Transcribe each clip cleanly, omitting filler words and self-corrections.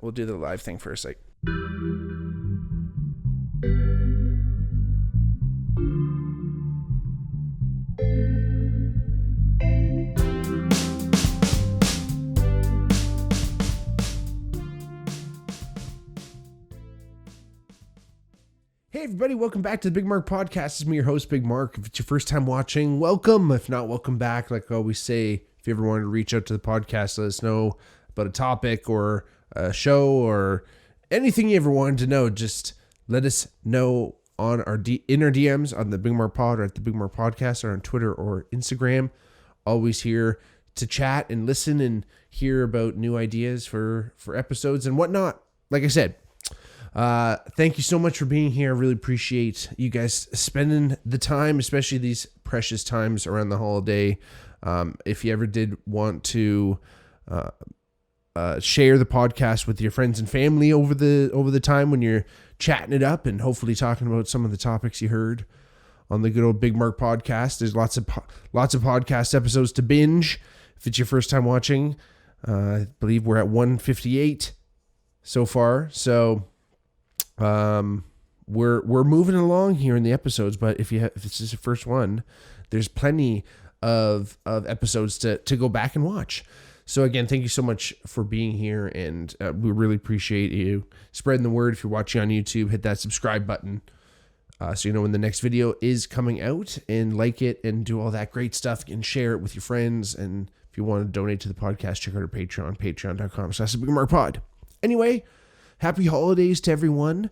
we'll do the live thing first. Like, hey everybody, welcome back to the Bigmark podcast. It's me, your host, Bigmark. If it's your first time watching, welcome. If not, welcome back. Like I always say, if you ever wanted to reach out to the podcast, let us know about a topic or a show or anything you ever wanted to know. Just let us know on our in our DMs on the Bigmark Pod or at the Bigmark Podcast or on Twitter or Instagram. Always here to chat and listen and hear about new ideas for episodes and whatnot. Like I said, thank you so much for being here. I really appreciate you guys spending the time, especially these precious times around the holiday. If you ever did want to share the podcast with your friends and family over the time when you're chatting it up and hopefully talking about some of the topics you heard on the good old Bigmark podcast. There's lots of podcast episodes to binge. If it's your first time watching, I believe we're at 158 so far. So we're moving along here in the episodes, but if this is the first one, there's plenty of episodes to go back and watch. So again, thank you so much for being here, and we really appreciate you spreading the word. If you're watching on YouTube, hit that subscribe button so you know when the next video is coming out, and like it and do all that great stuff and share it with your friends. And if you want to donate to the podcast, check out our Patreon, patreon.com/BigmarkPod. Anyway, happy holidays to everyone.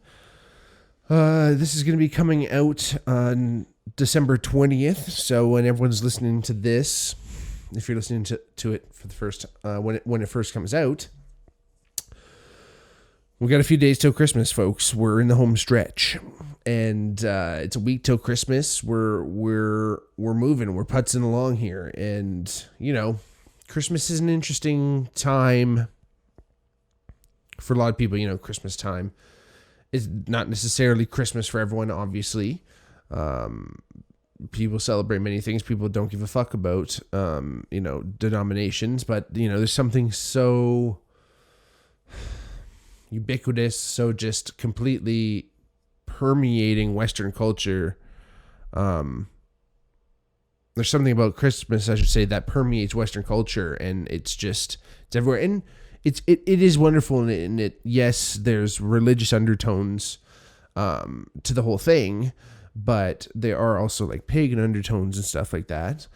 This is going to be coming out on December 20th. So when everyone's listening to this, if you're listening to it for the first, when it first comes out, we got a few days till Christmas, folks. We're in the home stretch, and it's a week till Christmas. We're moving, we're putzing along here, and Christmas is an interesting time for a lot of people. Christmas time is not necessarily Christmas for everyone, obviously. People celebrate many things. People don't give a fuck about, denominations, but, there's something so ubiquitous, so just completely permeating Western culture. There's something about Christmas, I should say, that permeates Western culture, and it's everywhere. And it is wonderful, and it yes, there's religious undertones to the whole thing, but there are also like pagan undertones and stuff like that.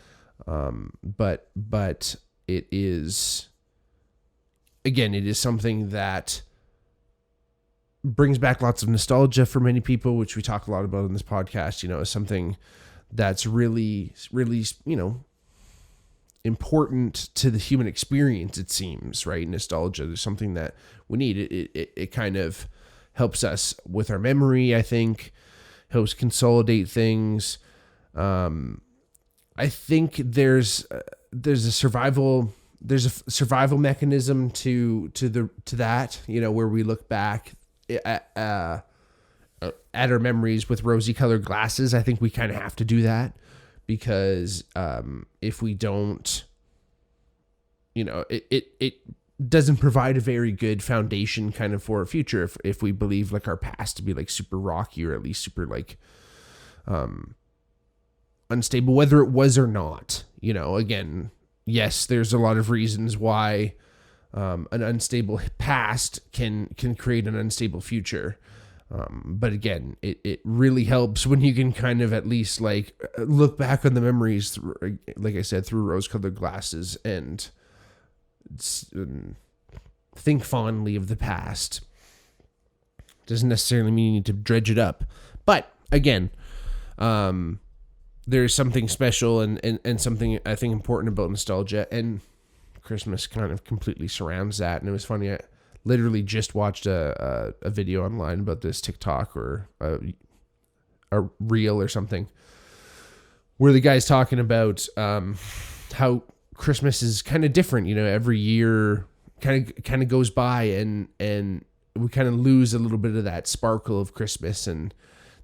But it is, again, it is something that brings back lots of nostalgia for many people, which we talk a lot about in this podcast. Is something that's really, really, important to the human experience, it seems, right? Nostalgia is something that we need. It kind of helps us with our memory, I think, helps consolidate things. I think there's a survival mechanism to that, where we look back at our memories with rosy colored glasses. I think we kind of have to do that, because if we don't, it doesn't provide a very good foundation kind of for a future if we believe like our past to be like super rocky, or at least super like unstable, whether it was or not. Again, yes, there's a lot of reasons why an unstable past can create an unstable future. But again, it really helps when you can kind of at least like look back on the memories, like I said, through rose-colored glasses, and think fondly of the past. Doesn't necessarily mean you need to dredge it up, but again, there's something special and something I think important about nostalgia, and Christmas kind of completely surrounds that. And it was funny, I literally just watched a video online about this, TikTok or a reel or something, where the guy's talking about how Christmas is kind of different. Every year kind of goes by, and we kind of lose a little bit of that sparkle of Christmas, and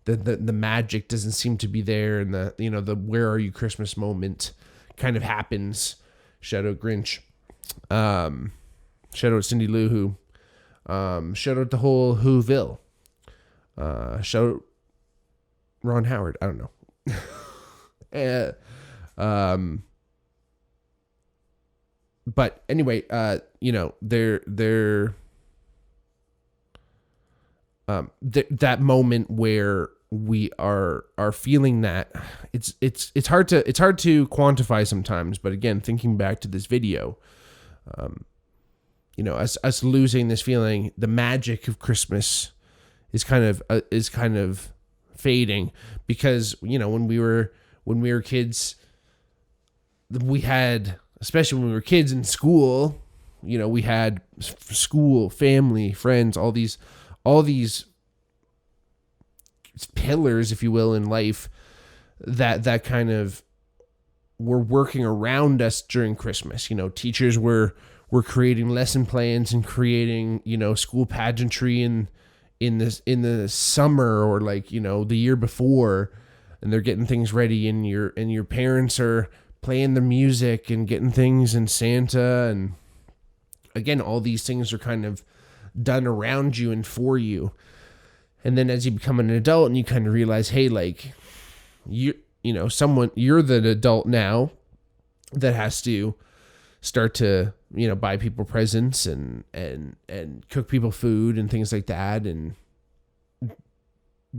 the magic doesn't seem to be there, and the where are you Christmas moment kind of happens. Shout out Grinch. Shout out Cindy Lou, who Shout out the whole Whoville. Shout out Ron Howard. I don't know. But anyway, that moment where we are feeling that it's hard to quantify sometimes. But again, thinking back to this video, us losing this feeling, the magic of Christmas is kind of fading, because when we were kids, we had, especially when we were kids in school, we had school, family, friends, all these pillars, if you will, in life that kind of were working around us during Christmas. Teachers were creating lesson plans and creating, school pageantry in the summer, or the year before, and they're getting things ready, and your parents are playing the music and getting things in Santa, and again, all these things are kind of done around you and for you. And then as you become an adult and you kind of realize, hey, you're the adult now that has to start to, buy people presents and cook people food and things like that, and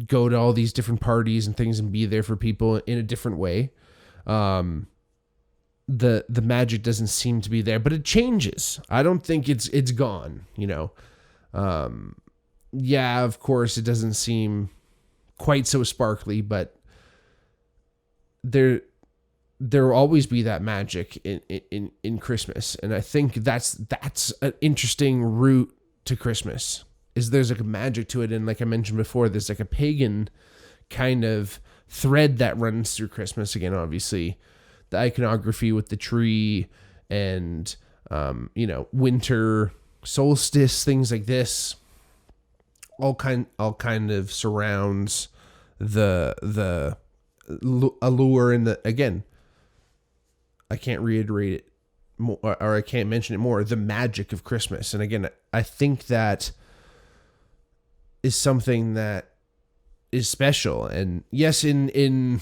go to all these different parties and things and be there for people in a different way. The magic doesn't seem to be there, but it changes. I don't think it's gone, Yeah, of course, it doesn't seem quite so sparkly, but there will always be that magic in Christmas. And I think that's an interesting route to Christmas, is there's a magic to it. And like I mentioned before, there's a pagan kind of thread that runs through Christmas. Again, obviously, the iconography with the tree and, winter solstice, things like this, all kind of surrounds the allure, and again, I can't reiterate it more, or I can't mention it more, the magic of Christmas. And again, I think that is something that is special. And yes, in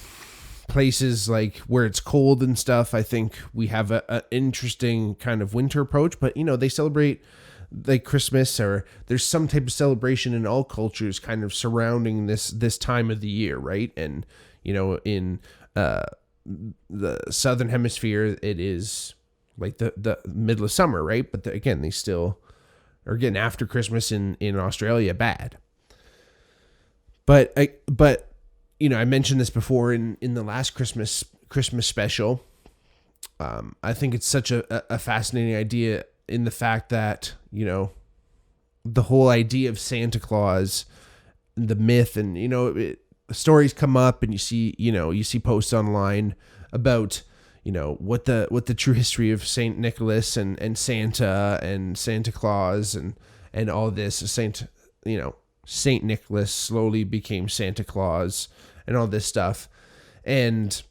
places like where it's cold and stuff, I think we have an interesting kind of winter approach, but they celebrate like Christmas, or there's some type of celebration in all cultures kind of surrounding this time of the year, right? And in the southern hemisphere, it is like the middle of summer, right? But again, they still are getting after Christmas in Australia bad. But I mentioned this before in the last Christmas special. I think it's such a fascinating idea, in the fact that, the whole idea of Santa Claus, the myth, and, stories come up, and you see posts online about, what the true history of Saint Nicholas and Santa and Santa Claus and all this. Saint Nicholas slowly became Santa Claus and all this stuff. And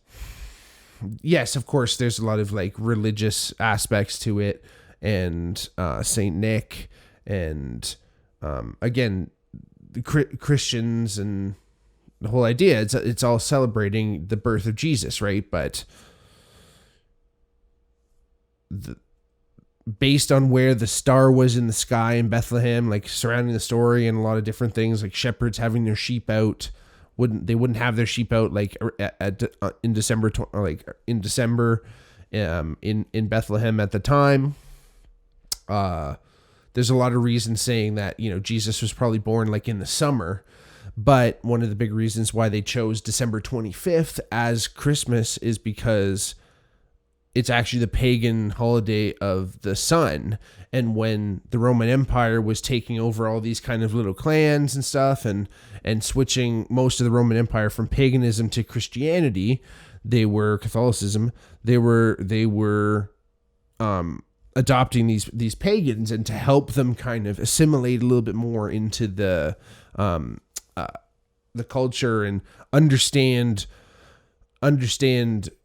yes, of course, there's a lot of religious aspects to it, and Saint Nick, and again, the Christians, and the whole idea, it's all celebrating the birth of Jesus, right? But based on where the star was in the sky in Bethlehem, surrounding the story, and a lot of different things, like shepherds having their sheep out, wouldn't have their sheep out in December, in Bethlehem at the time. There's a lot of reasons saying that, Jesus was probably born in the summer, but one of the big reasons why they chose December 25th as Christmas is because it's actually the pagan holiday of the sun. And when the Roman Empire was taking over all these kind of little clans and stuff, and switching most of the Roman Empire from paganism to Christianity, Catholicism, they were adopting these pagans, and to help them kind of assimilate a little bit more into the culture and understand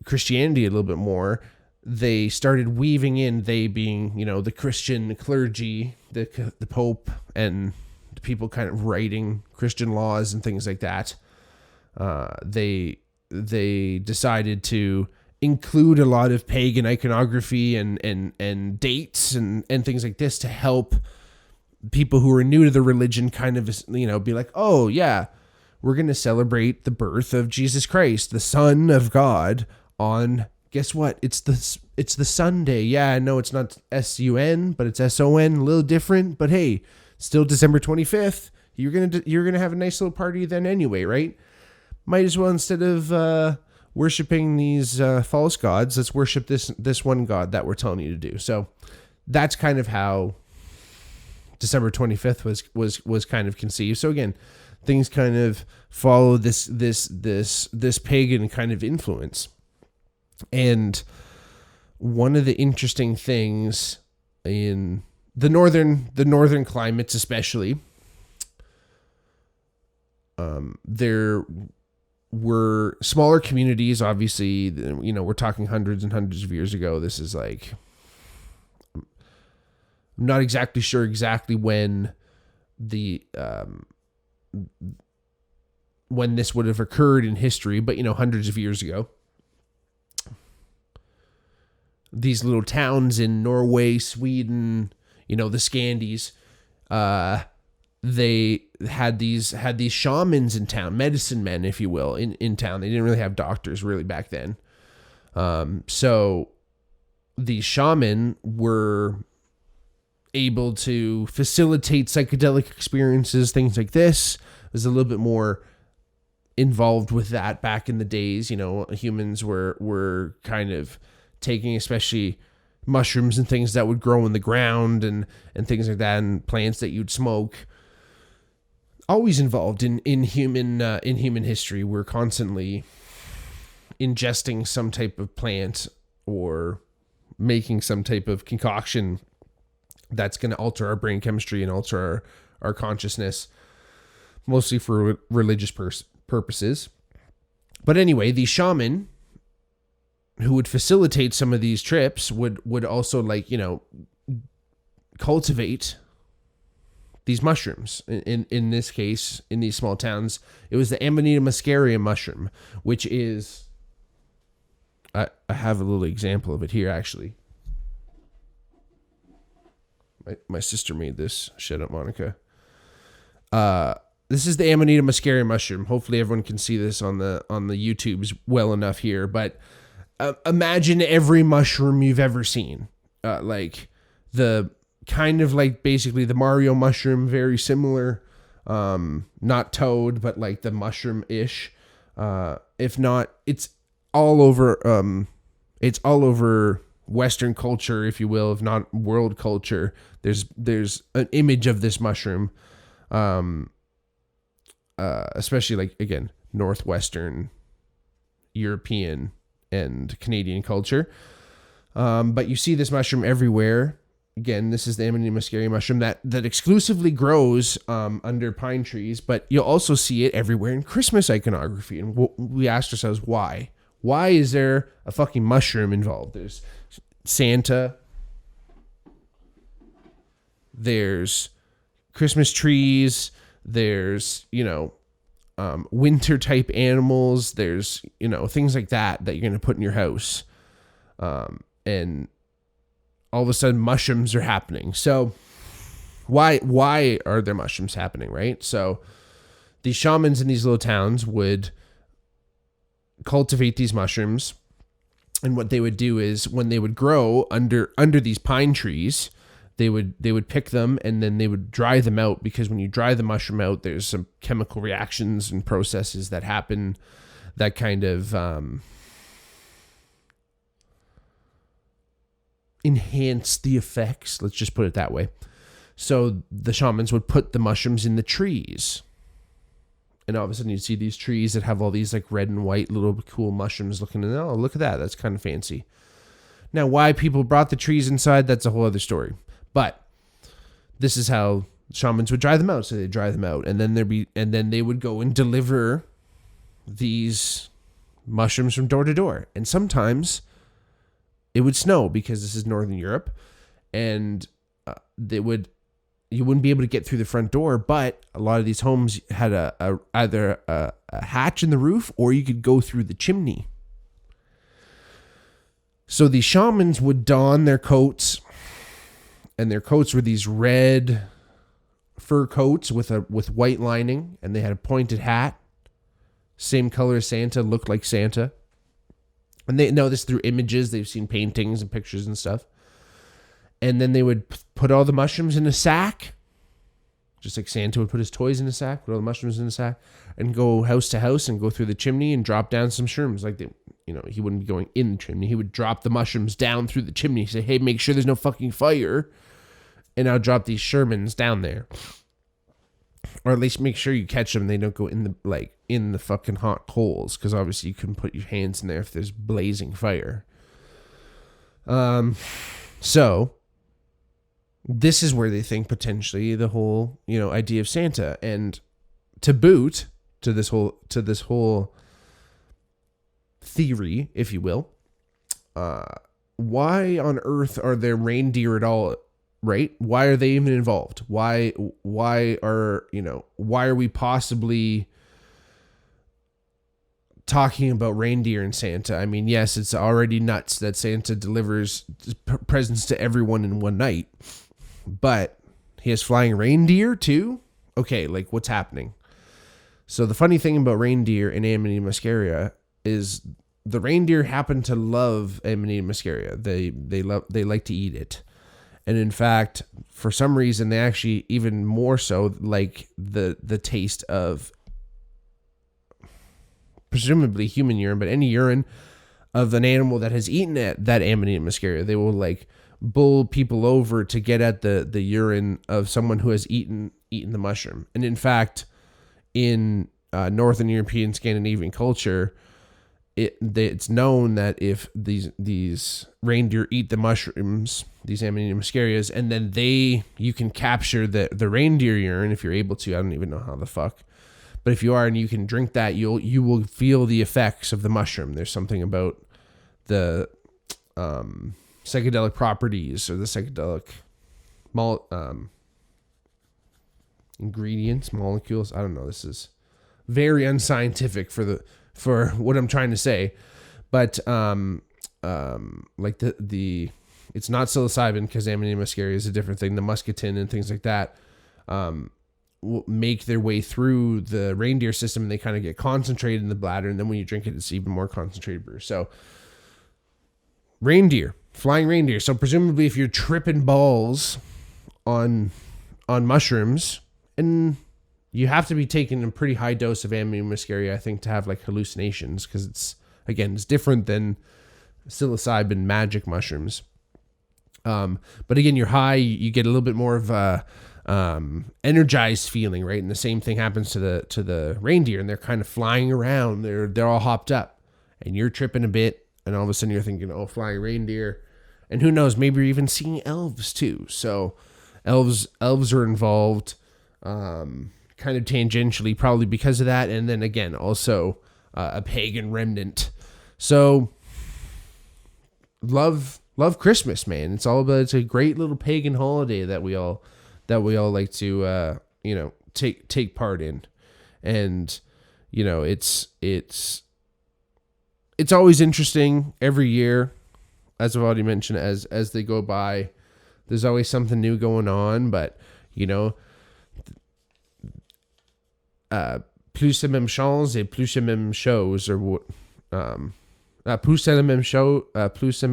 Christianity a little bit more, they started weaving in, they being, the Christian clergy, the Pope and the people kind of writing Christian laws and things like that, they decided to include a lot of pagan iconography and dates and things like this to help people who are new to the religion kind of, be like, oh yeah, we're going to celebrate the birth of Jesus Christ, the Son of God, on, guess what? It's the Sunday. Yeah, I know it's not SUN, but it's SON, a little different, but hey, still December 25th. You're going to have a nice little party then anyway, right? Might as well, instead of worshiping these false gods, let's worship this one God that we're telling you to do. So that's kind of how December 25th was kind of conceived. So again, things kind of follow this pagan kind of influence. And one of the interesting things in the northern climates, especially, there were smaller communities. Obviously, we're talking hundreds and hundreds of years ago. This is like, I'm not exactly sure when when this would have occurred in history, but hundreds of years ago. These little towns in Norway, Sweden, the Scandies, they had these shamans in town, medicine men, if you will, in town. They didn't really have doctors really back then. So these shaman were able to facilitate psychedelic experiences, things like this. It was a little bit more involved with that back in the days. Humans were kind of taking especially mushrooms and things that would grow in the ground and things like that, and plants that you'd smoke. Always involved in human history. We're constantly ingesting some type of plant or making some type of concoction that's going to alter our brain chemistry and alter our consciousness, mostly for religious purposes. But anyway, the shaman who would facilitate some of these trips would also cultivate these mushrooms. In this case, in these small towns, it was the Amanita muscaria mushroom, which is, I have a little example of it here, actually. My sister made this. Shut up, Monica. This is the Amanita muscaria mushroom. Hopefully everyone can see this on the YouTubes well enough here, but imagine every mushroom you've ever seen. Like the kind of like basically the Mario mushroom, very similar. Not toad, but like the mushroom-ish. If not, it's all over Western culture, if you will, if not world culture. There's an image of this mushroom, especially like, again, Northwestern European and Canadian culture. But you see this mushroom everywhere. Again, this is the Amanita muscaria mushroom that exclusively grows under pine trees, but you'll also see it everywhere in Christmas iconography. And we asked ourselves, why? Why is there a fucking mushroom involved? There's Santa. There's Christmas trees. There's, winter type animals. There's, things like that you're going to put in your house. And all of a sudden mushrooms are happening. So why are there mushrooms happening, right? So these shamans in these little towns would cultivate these mushrooms. And what they would do is when they would grow under these pine trees, they would pick them and then they would dry them out, because when you dry the mushroom out, there's some chemical reactions and processes that happen that kind of enhance the effects. Let's just put it that way. So the shamans would put the mushrooms in the trees. And all of a sudden you'd see these trees that have all these like red and white little cool mushrooms looking, and oh, look at that. That's kind of fancy. Now, why people brought the trees inside, that's a whole other story. But this is how shamans would dry them out. So they dry them out, and then they would go and deliver these mushrooms from door to door. And sometimes it would snow, because this is Northern Europe, and they would you wouldn't be able to get through the front door, but a lot of these homes had either a hatch in the roof, or you could go through the chimney. So the shamans would don their coats, and their coats were these red fur coats with white lining, and they had a pointed hat, same color as Santa, looked like Santa. And they know this through images. They've seen paintings and pictures and stuff. And then they would put all the mushrooms in a sack, just like Santa would put his toys in a sack, put all the mushrooms in a sack, and go house to house and go through the chimney and drop down some shrooms. Like, he wouldn't be going in the chimney. He would drop the mushrooms down through the chimney. Say, hey, make sure there's no fucking fire, and I'll drop these Shermans down there. Or at least make sure you catch them. They don't go in the fucking hot coals, because obviously you couldn't put your hands in there if there's blazing fire. So this is where they think potentially the whole, idea of Santa. And to boot to this whole theory, if you will, why on earth are there reindeer at all? Right? Why are they even involved? Why are we possibly talking about reindeer and Santa? I mean, yes, it's already nuts that Santa delivers presents to everyone in one night, but he has flying reindeer too? Okay, like, what's happening? So the funny thing about reindeer and Amanita muscaria is the reindeer happen to love Amanita muscaria. They like to eat it. And in fact, for some reason, they actually even more so like the taste of presumably human urine, but any urine of an animal that has eaten that Amanita muscaria. They will like bull people over to get at the urine of someone who has eaten the mushroom. And in fact, in Northern European Scandinavian culture, it's known that if these reindeer eat the mushrooms, these Amanita muscarias, and then you can capture the reindeer urine if you're able to. I don't even know how the fuck, but if you are and you can drink that, you will feel the effects of the mushroom. There's something about the psychedelic properties or the psychedelic ingredients, molecules. I don't know. This is very unscientific for what I'm trying to say, but like the it's not psilocybin, because Amanita muscaria is a different thing. The muscatine and things like that will make their way through the reindeer system, and they kind of get concentrated in the bladder, and then when you drink it, it's even more concentrated brew. So flying reindeer. So presumably, if you're tripping balls on mushrooms, and you have to be taking a pretty high dose of Amanita muscaria, I think, to have like hallucinations, because it's different than psilocybin magic mushrooms. But again, you're high, you get a little bit more of a energized feeling, right? And the same thing happens to the reindeer, and they're kind of flying around. They're all hopped up, and you're tripping a bit, and all of a sudden you're thinking, oh, flying reindeer, and who knows, maybe you're even seeing elves too. So elves are involved. Kind of tangentially, probably because of that, and then again, also a pagan remnant. So love Christmas, man. It's a great little pagan holiday that we all like to take part in, and it's always interesting every year, as I've already mentioned. As they go by, there's always something new going on, but plus la même chance et plus la même chose, or what? Plus la même chose, plus la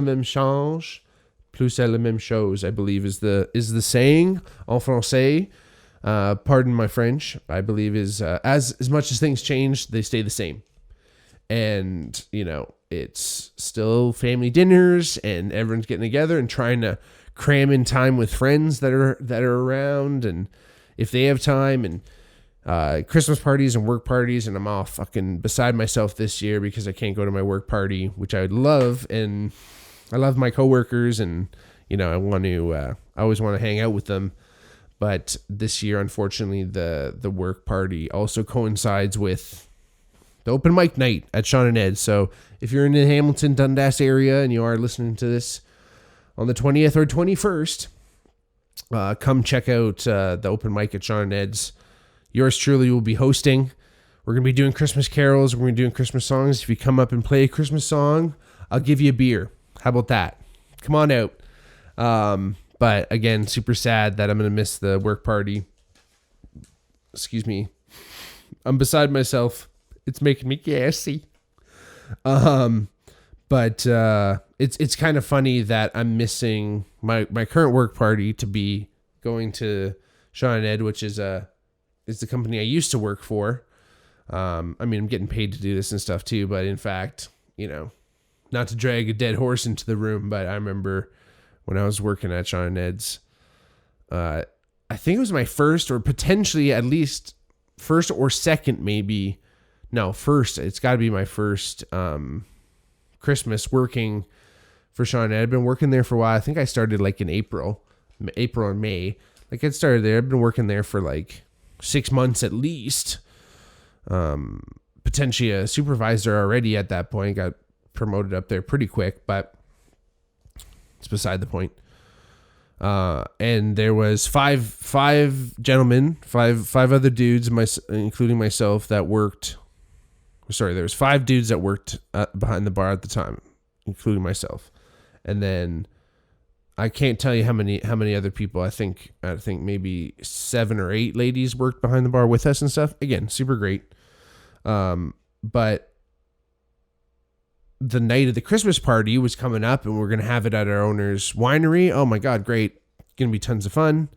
même change, plus la même chose, I believe is the saying en français. Pardon my French. I believe is as much as things change, they stay the same. And it's still family dinners, and everyone's getting together and trying to cram in time with friends that are around, and if they have time, and Christmas parties and work parties, and I'm all fucking beside myself this year because I can't go to my work party, which I would love, and I love my coworkers, and I want to I always want to hang out with them, but this year, unfortunately, the work party also coincides with the open mic night at Sean and Ed. So if you're in the Hamilton, Dundas area and you are listening to this on the 20th or 21st, come check out the open mic at Sean and Ed's. Yours truly will be hosting. We're going to be doing Christmas carols. We're going to be doing Christmas songs. If you come up and play a Christmas song, I'll give you a beer. How about that? Come on out. But again, super sad that I'm going to miss the work party. Excuse me. I'm beside myself. It's making me gassy. But it's kind of funny that I'm missing my current work party to be going to Sean and Ed, which is the company I used to work for. I mean, I'm getting paid to do this and stuff too, but in fact, not to drag a dead horse into the room, but I remember when I was working at Sean and Ed's, I think it was my first, or potentially at least first or second, maybe. No, first. It's got to be my first Christmas working for Sean and Ed. I've been working there for a while. I think I started like in April and May. Like I started there. I've been working there for like 6 months at least. Potentially a supervisor already at that point. Got promoted up there pretty quick, but it's beside the point. And there was five gentlemen, five other dudes, including myself, that worked. Sorry, there was 5 dudes that worked behind the bar at the time, including myself. And then I can't tell you how many other people. I think maybe 7 or 8 ladies worked behind the bar with us and stuff. Again, super great. But the night of the Christmas party was coming up, and we're gonna have it at our owner's winery. Oh my God, great! Gonna be tons of fun.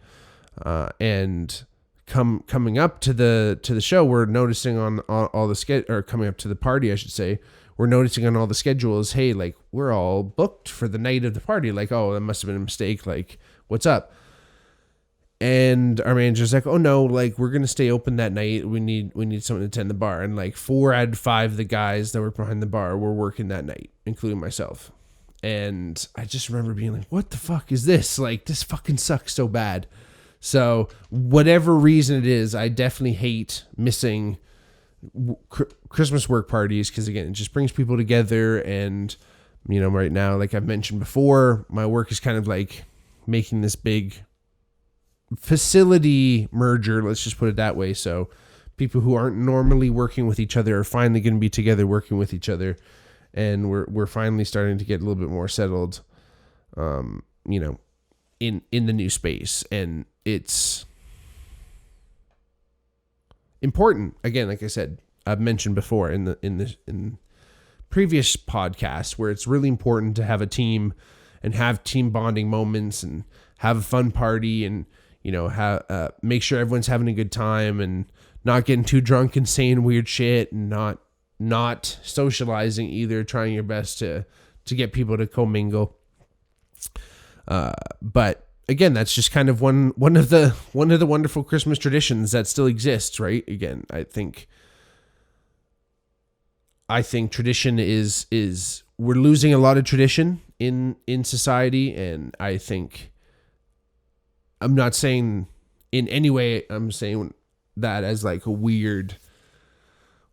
And coming up to the show, we're noticing on all the or coming up to the party, I should say, we're noticing on all the schedules, hey, like we're all booked for the night of the party. Like, oh, that must have been a mistake. Like, what's up? And our manager's like, oh no, like we're gonna stay open that night. We need someone to attend the bar. And like 4 out of 5 of the guys that were behind the bar were working that night, including myself. And I just remember being like, what the fuck is this? Like, this fucking sucks so bad. So whatever reason it is, I definitely hate missing Christmas work parties, because again, it just brings people together. And right now, like I've mentioned before, my work is kind of like making this big facility merger, let's just put it that way. So people who aren't normally working with each other are finally going to be together working with each other, and we're finally starting to get a little bit more settled in the new space. And it's important, again, like I said, I've mentioned before in previous podcasts, where it's really important to have a team and have team bonding moments and have a fun party, and make sure everyone's having a good time and not getting too drunk and saying weird shit, and not socializing either, trying your best to get people to commingle. But again, that's just kind of one of the wonderful Christmas traditions that still exists, right? Again, I think tradition is we're losing a lot of tradition in society, and I think, I'm not saying in any way, I'm saying that as like a weird,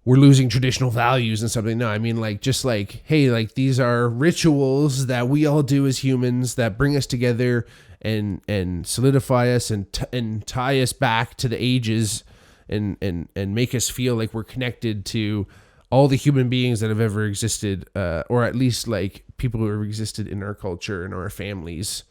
we're losing traditional values and something. No, I mean like, just like, hey, like these are rituals that we all do as humans that bring us together and solidify us and tie us back to the ages and make us feel like we're connected to all the human beings that have ever existed, or at least like people who have existed in our culture and our families.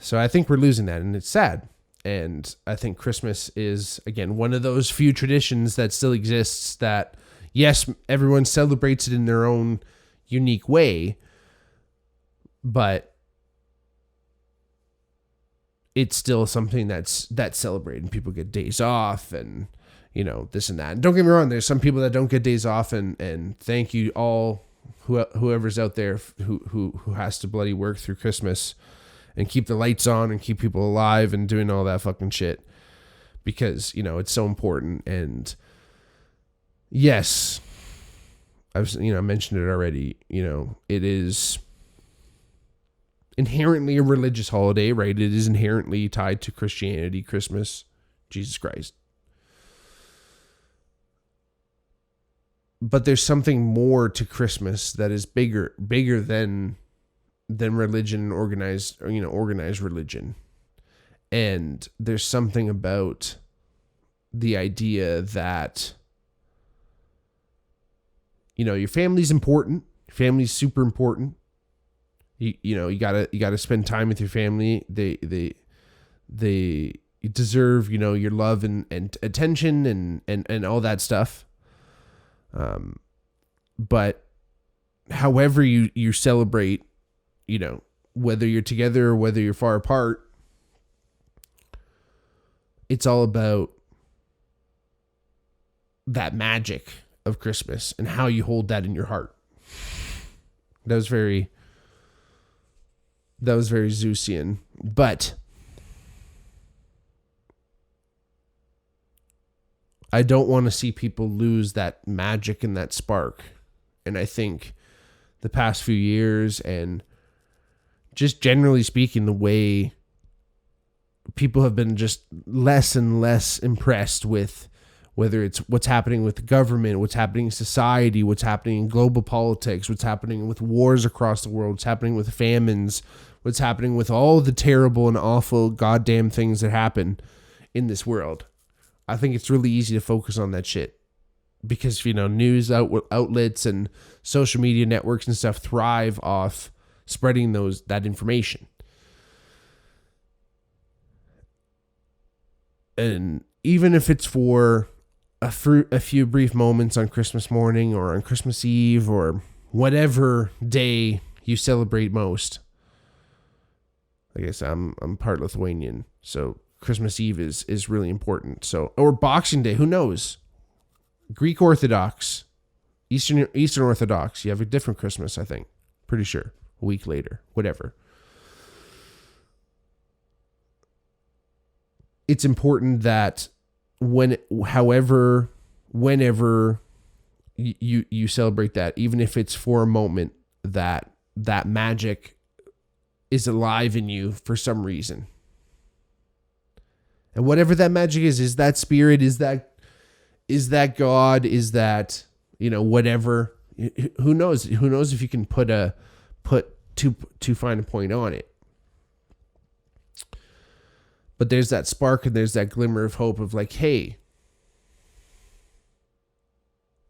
So I think we're losing that, and it's sad. And I think Christmas is, again, one of those few traditions that still exists that, yes, everyone celebrates it in their own unique way, but it's still something that's celebrated, and people get days off and, this and that. And don't get me wrong, there's some people that don't get days off, and thank you all, whoever's out there who has to bloody work through Christmas and keep the lights on and keep people alive and doing all that fucking shit, because, it's so important. And yes, I've, mentioned it already, it is inherently a religious holiday, right? It is inherently tied to Christianity, Christmas, Jesus Christ. But there's something more to Christmas that is bigger than religion, organized religion. And there's something about the idea that, your family's important. Your family's super important. You gotta spend time with your family. They deserve, your love and attention and all that stuff. But however you celebrate, whether you're together or whether you're far apart, it's all about that magic of Christmas and how you hold that in your heart. That was very Zeusian, but I don't want to see people lose that magic and that spark. And I think the past few years, and just generally speaking, the way people have been just less and less impressed with whether it's what's happening with the government, what's happening in society, what's happening in global politics, what's happening with wars across the world, what's happening with famines, what's happening with all the terrible and awful goddamn things that happen in this world. I think it's really easy to focus on that shit because, news outlets and social media networks and stuff thrive off spreading that information. And even if it's for a few brief moments on Christmas morning or on Christmas Eve or whatever day you celebrate most. I guess I'm part Lithuanian, so Christmas Eve is really important. So, or Boxing Day, who knows? Greek Orthodox, Eastern Orthodox, you have a different Christmas, I think. Pretty sure. A week later, whatever. It's important that whenever you celebrate that, even if it's for a moment, that magic is alive in you for some reason. And whatever that magic is that spirit, is that God, is that, whatever, who knows if you can put too fine a point on it. But there's that spark and there's that glimmer of hope of like, hey,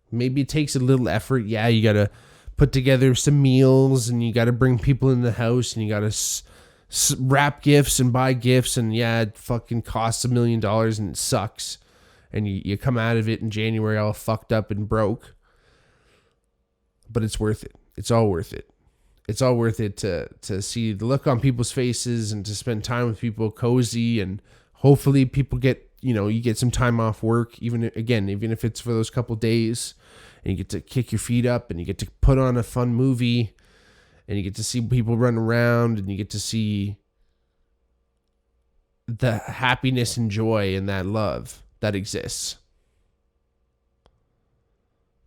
maybe it takes a little effort. Yeah, you got to put together some meals and you got to bring people in the house and you got to wrap gifts and buy gifts. And yeah, it fucking costs $1 million and it sucks. And you come out of it in January all fucked up and broke. But it's worth it. It's all worth it. It's all worth it to see the look on people's faces and to spend time with people cozy, and hopefully people get, you get some time off work, even if it's for those couple days, and you get to kick your feet up and you get to put on a fun movie and you get to see people run around and you get to see the happiness and joy and that love that exists.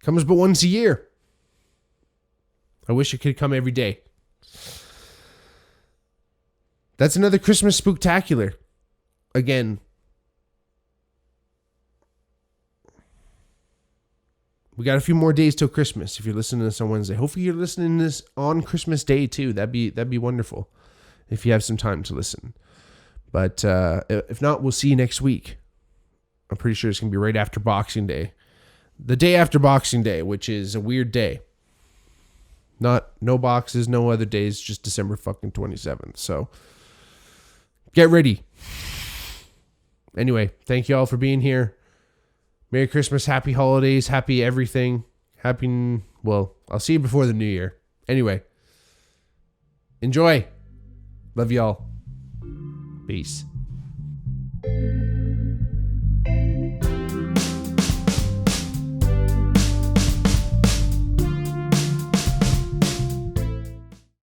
Comes but once a year. I wish it could come every day. That's another Christmas Spooktacular. Again, we got a few more days till Christmas. If you're listening to this on Wednesday, hopefully you're listening to this on Christmas Day too. That'd be wonderful if you have some time to listen. But if not, we'll see you next week. I'm pretty sure it's gonna be right after Boxing Day, the day after Boxing Day, which is a weird day. No boxes, no other days, just December fucking 27th. So get ready. Anyway, thank you all for being here. Merry Christmas, happy holidays, happy everything. I'll see you before the new year. Anyway, enjoy. Love y'all. Peace.